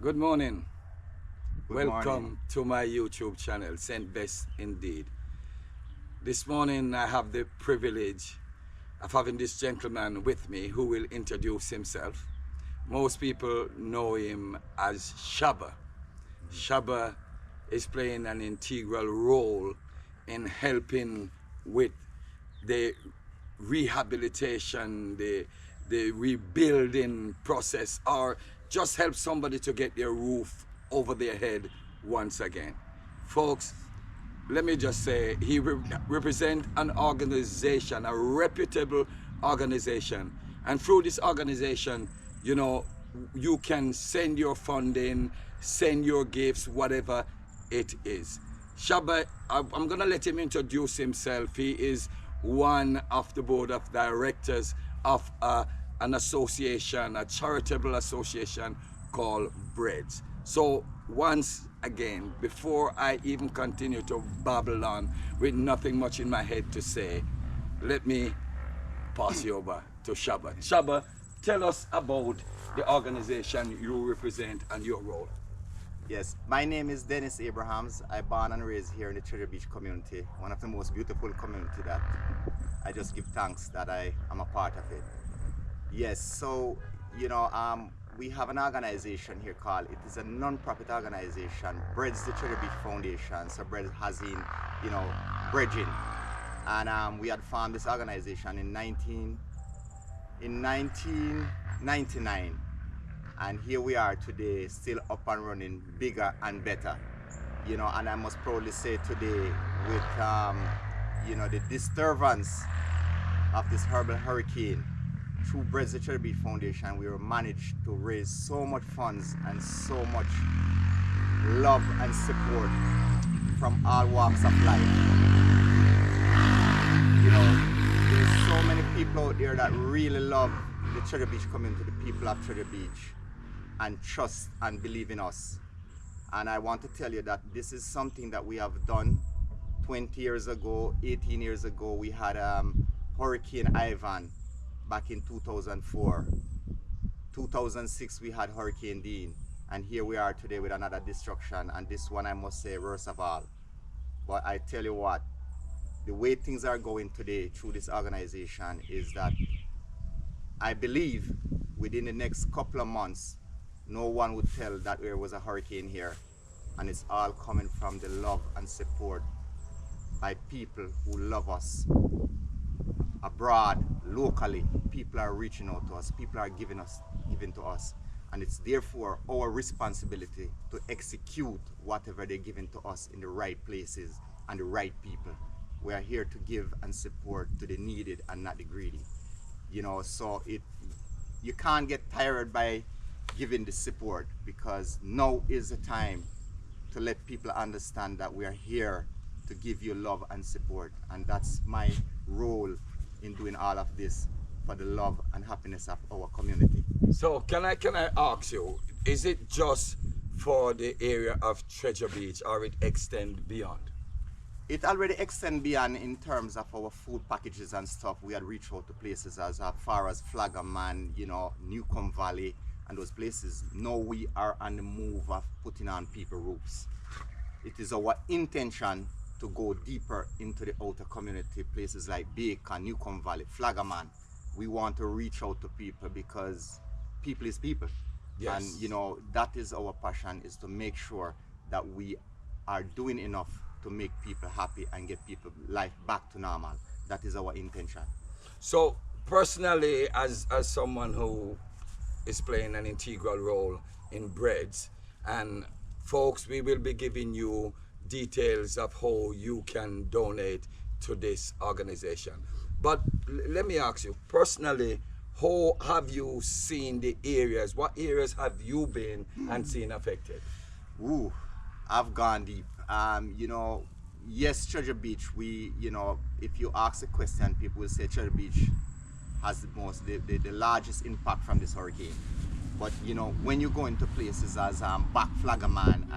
Good morning. Good morning. Welcome to my YouTube channel, Saint Best Indeed. This morning I have the privilege of having this gentleman with me who will introduce himself. Most people know him as Shabba. Shabba is playing an integral role in helping with the rehabilitation, the rebuilding process, or just help somebody to get their roof over their head once again. Folks, let me just say, he represents an organization, a reputable organization. And through this organization, you know, you can send your funding, send your gifts, whatever it is. Shabba, I'm going to let him introduce himself. He is one of the board of directors of an association, a charitable association called Breads. So once again, before I even continue to babble on with nothing much in my head to say, let me pass you over to Shabba. Shabba, tell us about the organization you represent and your role. Yes, my name is Dennis Abrahams. I born and raised here in the Treasure Beach community, one of the most beautiful community that I just give thanks that I am a part of it. Yes, so we have an organization here called, it is a non-profit organization, Breads the Treasure Beach Foundation. So Bread has bridging, and we had formed this organization in 1999. And here we are today, still up and running, bigger and better. And I must proudly say today, with the disturbance of this horrible hurricane, through Breads the Treasure Beach Foundation, we were managed to raise so much funds and so much love and support from all walks of life. There's so many people out there that really love the Treasure Beach community, the people of Treasure Beach, and trust and believe in us. And I want to tell you that this is something that we have done 20 years ago, 18 years ago. We had Hurricane Ivan back in 2004. 2006 we had Hurricane Dean, and here we are today with another destruction, and this one I must say worst of all. But I tell you what, the way things are going today through this organization is that I believe within the next couple of months, no one would tell that there was a hurricane here. And it's all coming from the love and support by people who love us. Abroad, locally, people are reaching out to us, people are giving to us. And it's therefore our responsibility to execute whatever they're giving to us in the right places and the right people. We are here to give and support to the needed and not the greedy. So you can't get tired by giving the support, because now is the time to let people understand that we are here to give you love and support. And that's my role in doing all of this for the love and happiness of our community. So can I ask you, is it just for the area of Treasure Beach, or it extend beyond? It already extends beyond in terms of our food packages and stuff. We had reached out to places as far as Flaggerman, Newcomb Valley, and those places. Now we are on the move of putting on people roofs. It is our intention to go deeper into the outer community, places like Bacon, Newcomb Valley, Flaggerman. We want to reach out to people because people is people. Yes. And that is our passion, is to make sure that we are doing enough to make people happy and get people life back to normal. That is our intention. So personally, as someone who is playing an integral role in Breads, and folks, we will be giving you details of how you can donate to this organization. But let me ask you, personally, how have you seen the areas? What areas have you been and seen affected? Ooh, I've gone deep. Yes, Treasure Beach, if you ask a question, people will say Treasure Beach has the largest impact from this hurricane. But when you go into places as Back Flaggerman,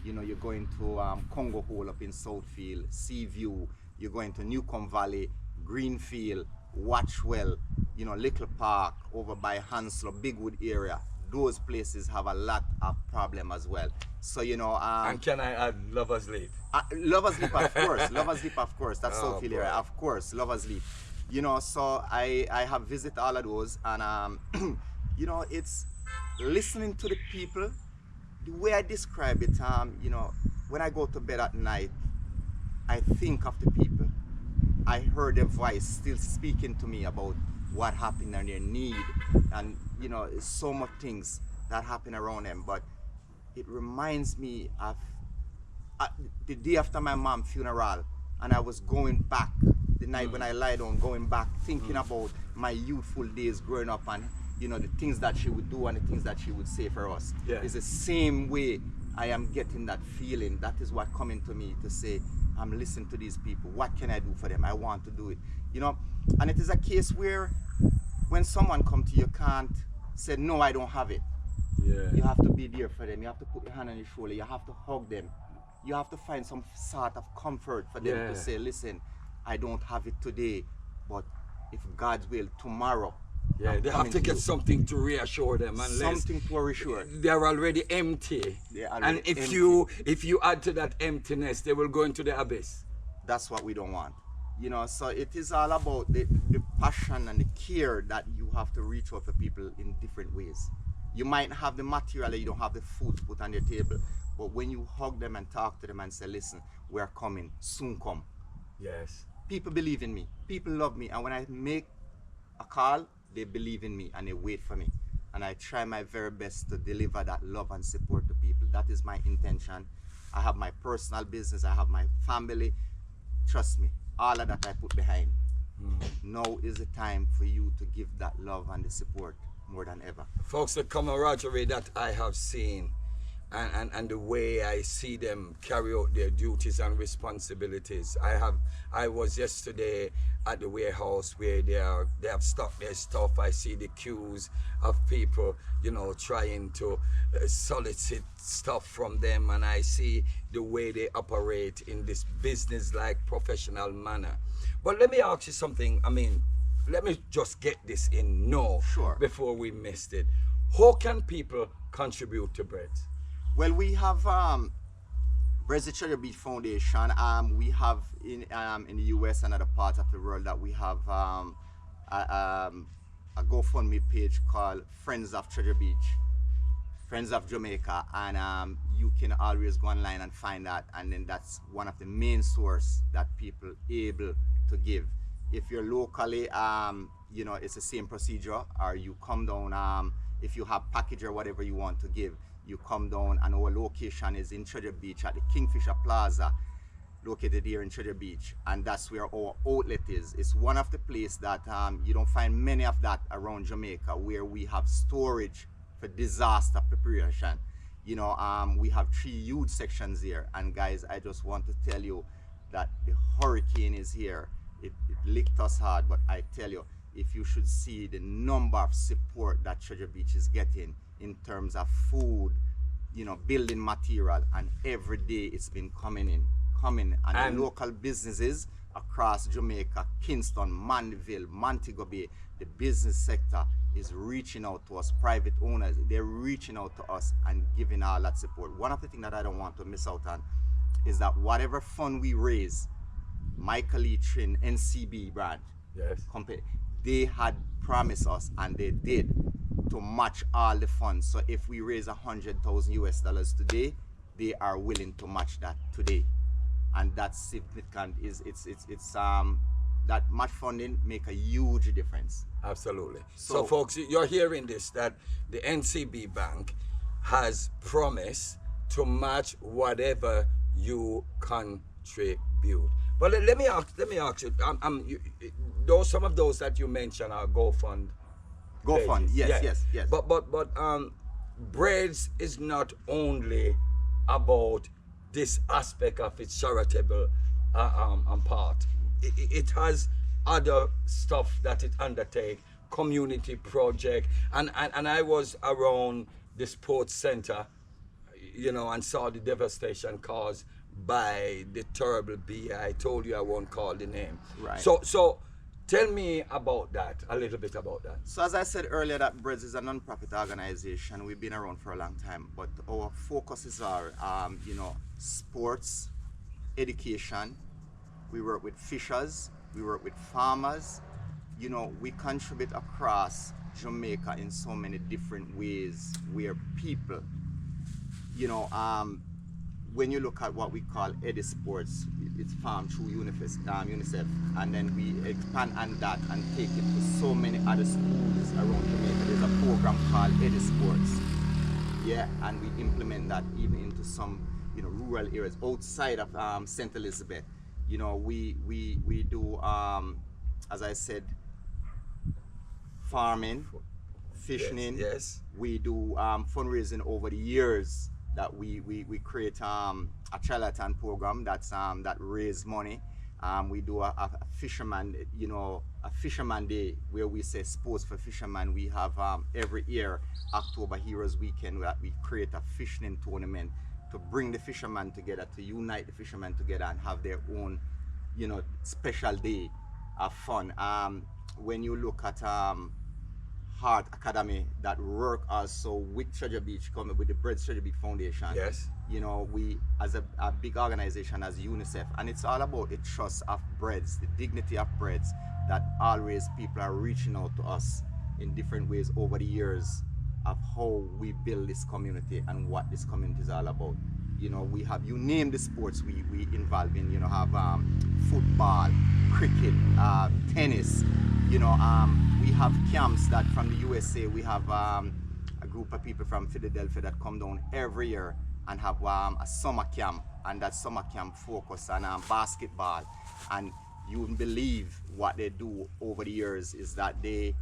you're going to Congo Hole up in Southfield, Seaview, you're going to Newcomb Valley, Greenfield, Watchwell, Little Park, over by Hanslow, Bigwood area. those places have a lot of problem as well. So And can I add Lovers Leap? Lovers Leap, of course. Lovers Leap, of course. That's so Oh, familiar. boy. Of course, Lovers Leap. So I have visited all of those, and it's listening to the people. The way I describe it, when I go to bed at night, I think of the people. I heard their voice still speaking to me about what happened and their need, and so much things that happen around them. But it reminds me of the day after my mom's funeral, and I was going back the night when I lie down, going back thinking about my youthful days growing up, and the things that she would do and the things that she would say for us. Yeah. It's the same way I am getting that feeling. That is what coming to me to say, I'm listening to these people. What can I do for them? I want to do it. And it is a case where when someone come to you, can't say, no, I don't have it. Yeah. You have to be there for them. You have to put your hand on your shoulder. You have to hug them. You have to find some sort of comfort for them to say, listen, I don't have it today, but if God's will, tomorrow. Yeah, they have to get something to reassure them. Something to reassure. They're already empty. And if you add to that emptiness, they will go into the abyss. That's what we don't want. So it is all about the passion and the care that you have to reach out for people in different ways. You might have the material, you don't have the food to put on your table, but when you hug them and talk to them and say, listen, we're coming, soon come. Yes. People believe in me. People love me. And when I make a call, they believe in me and they wait for me. And I try my very best to deliver that love and support to people. That is my intention. I have my personal business. I have my family. Trust me, all of that I put behind. Now is the time for you to give that love and the support more than ever. Folks, the camaraderie that I have seen and the way I see them carry out their duties and responsibilities. I was yesterday at the warehouse where they have stocked their stuff. I see the queues of people, trying to solicit stuff from them, and I see the way they operate in this business-like professional manner. But let me ask you something. Let me just get this in now before we missed it. How can people contribute to Breads? Well, we have Breads the Treasure Beach Foundation. We have in the US and other parts of the world that we have a GoFundMe page called Friends of Treasure Beach, Friends of Jamaica, and you can always go online and find that, and then that's one of the main source that people able to give. If you're locally, it's the same procedure, or you come down, if you have package or whatever you want to give, you come down, and our location is in Treasure Beach at the Kingfisher Plaza, located here in Treasure Beach, and that's where our outlet is. It's one of the places that you don't find many of that around Jamaica, where we have storage for disaster preparation. We have 3 huge sections here, and guys, I just want to tell you that the hurricane is here. It licked us hard, but I tell you, if you should see the number of support that Treasure Beach is getting in terms of food, building material, and every day it's been coming, and the local businesses across Jamaica, Kingston, Mandeville, Montego Bay, the business sector is reaching out to us, private owners, they're reaching out to us and giving all that support. One of the things that I don't want to miss out on is that whatever fund we raise, Michael E. Trin, NCB branch, company, they had promised us, and they did, to match all the funds. So if we raise $100,000 today, they are willing to match that today, and that's significant. That match funding make a huge difference. Absolutely. So folks, you're hearing this, that the NCB Bank has promised to match whatever you contribute. But let me ask you, some of those that you mentioned are GoFund. GoFund, yes. But Breads is not only about this aspect of its charitable part. It has other stuff that it undertakes, community project, and I was around the sports center, and saw the devastation caused by the terrible bee. I told you I won't call the name. Right. So Tell me about that, a little bit about that. So as I said earlier, that Breads is a non-profit organization. We've been around for a long time, but our focuses are, sports, education. We work with fishers, we work with farmers. We contribute across Jamaica in so many different ways where people, you know, when you look at what we call Eddie Sports, it's farmed through UNICEF, and then we expand on that and take it to so many other schools around Jamaica. There's a program called Eddie Sports, yeah, and we implement that even into some, rural areas outside of St. Elizabeth. We do, as I said, farming, fishing. Yes. We do fundraising over the years. That we create a charlatan program that raise money. We do a fisherman, a fisherman day where we say sports for fishermen. We have every year October Heroes Weekend where we create a fishing tournament to bring the fishermen together, to unite the fishermen together and have their own, special day of fun. When you look at Heart Academy that work also with Treasure Beach, coming with the Bread Treasure Beach Foundation. Yes. We as a big organization as UNICEF, and it's all about the trust of breads, the dignity of breads, that always people are reaching out to us in different ways over the years of how we build this community and what this community is all about. We have, you name the sports we involve in, have football, cricket, tennis, we have camps that from the USA, we have a group of people from Philadelphia that come down every year and have a summer camp, and that summer camp focus on basketball. And you wouldn't believe what they do over the years is that they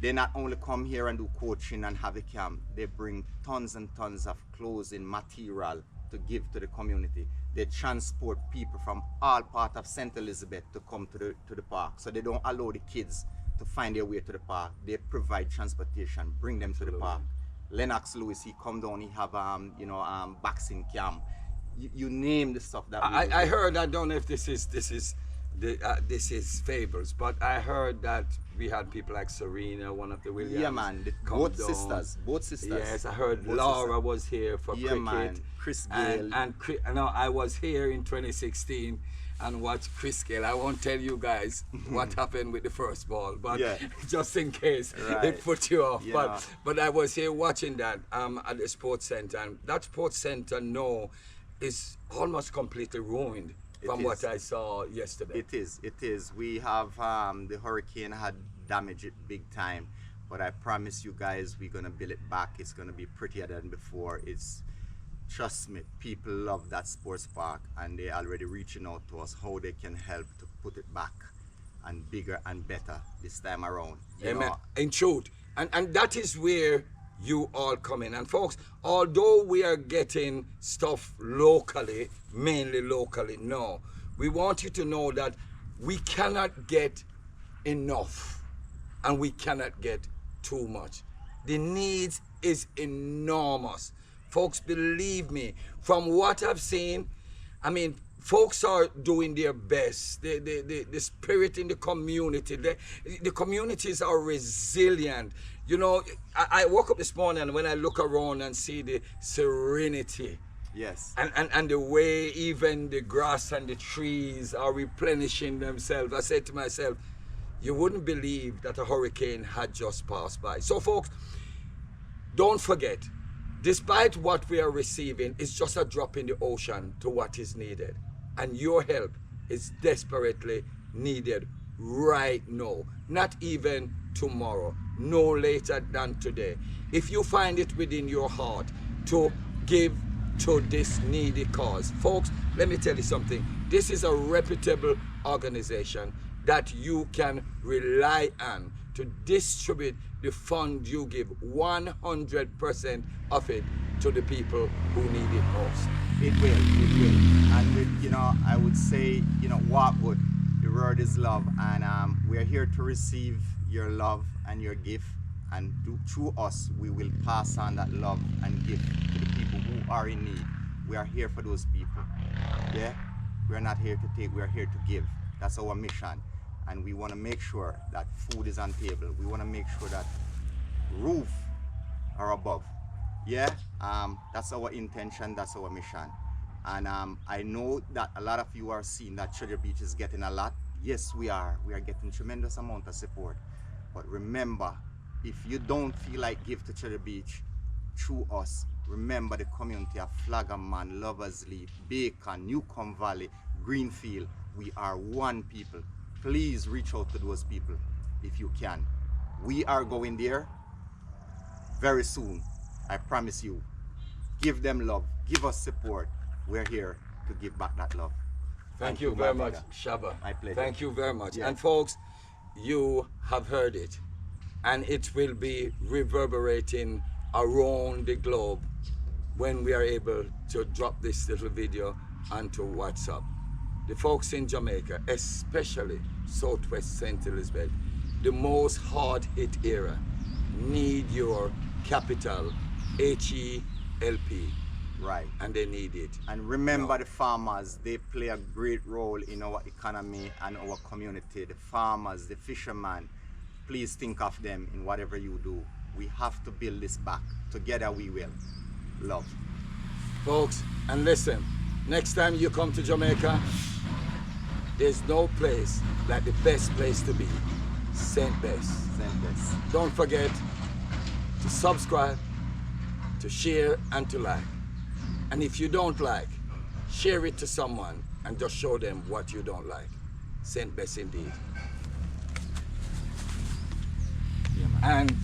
not only come here and do coaching and have a camp, they bring tons and tons of clothing material to give to the community. They transport people from all parts of St. Elizabeth to come to the park. So they don't allow the kids to find their way to the park. They provide transportation, bring them to the park. Lennox Lewis, he come down, he have boxing camp. You name the stuff that I heard, I don't know if this is Fables, but I heard that we had people like Serena, one of the Williams. Yeah, man, both sisters. Yes, I heard both Laura sisters was here for cricket. Man, Chris Gale. And I was here in 2016 and watched Chris Gale. I won't tell you guys what happened with the first ball, but just in case it put you off. Yeah. But I was here watching that at the sports center, and that sports center now is almost completely ruined. From what I saw yesterday. It is. We have, the hurricane had damaged it big time, but I promise you guys, we're gonna build it back. It's gonna be prettier than before. Trust me, people love that sports park, and they're already reaching out to us how they can help to put it back and bigger and better this time around. Amen. In truth, and that is where you all come in. And folks, although we are getting stuff locally, mainly locally, no, we want you to know that we cannot get enough and we cannot get too much. The needs is enormous. Folks, believe me, from what I've seen, folks are doing their best. The spirit in the community, the communities are resilient. I woke up this morning and when I look around and see the serenity. Yes. And the way even the grass and the trees are replenishing themselves, I said to myself, you wouldn't believe that a hurricane had just passed by. So folks, don't forget, despite what we are receiving, it's just a drop in the ocean to what is needed. And your help is desperately needed right now, not even tomorrow, no later than today. If you find it within your heart to give to this needy cause, folks, let me tell you something. This is a reputable organization that you can rely on to distribute the fund you give, 100% of it to the people who need it most. It will. And with, I would say, what would, the word is love, and we are here to receive your love and your gift, and through us, we will pass on that love and gift to the people who are in need. We are here for those people. Yeah? We are not here to take, we are here to give. That's our mission. and we want to make sure that food is on table. We want to make sure that roof are above. Yeah, that's our intention, that's our mission. And I know that a lot of you are seeing that Treasure Beach is getting a lot. Yes, we are getting tremendous amount of support. But remember, if you don't feel like give to Treasure Beach through us, remember the community of Flaggerman, Loversley, Bacon, Newcomb Valley, Greenfield. We are one people. Please reach out to those people if you can. We are going there very soon. I promise you. Give them love. Give us support. We're here to give back that love. Thank you my very much, brother. Shaba. My pleasure. Thank you very much. Yeah. And folks, you have heard it. And it will be reverberating around the globe when we are able to drop this little video onto WhatsApp. The folks in Jamaica, especially Southwest St. Elizabeth, the most hard-hit area, need your capital, HELP. Right. And they need it. And remember the farmers, they play a great role in our economy and our community. The farmers, the fishermen, please think of them in whatever you do. We have to build this back. Together we will. Love. Folks, and listen, next time you come to Jamaica, there's no place like the best place to be, St. Bess. Send this. Don't forget to subscribe, to share, and to like. And if you don't like, share it to someone and just show them what you don't like. St. Bess indeed. Yeah, man. And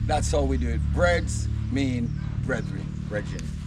that's how we do it. Breads mean brethren. Brethren.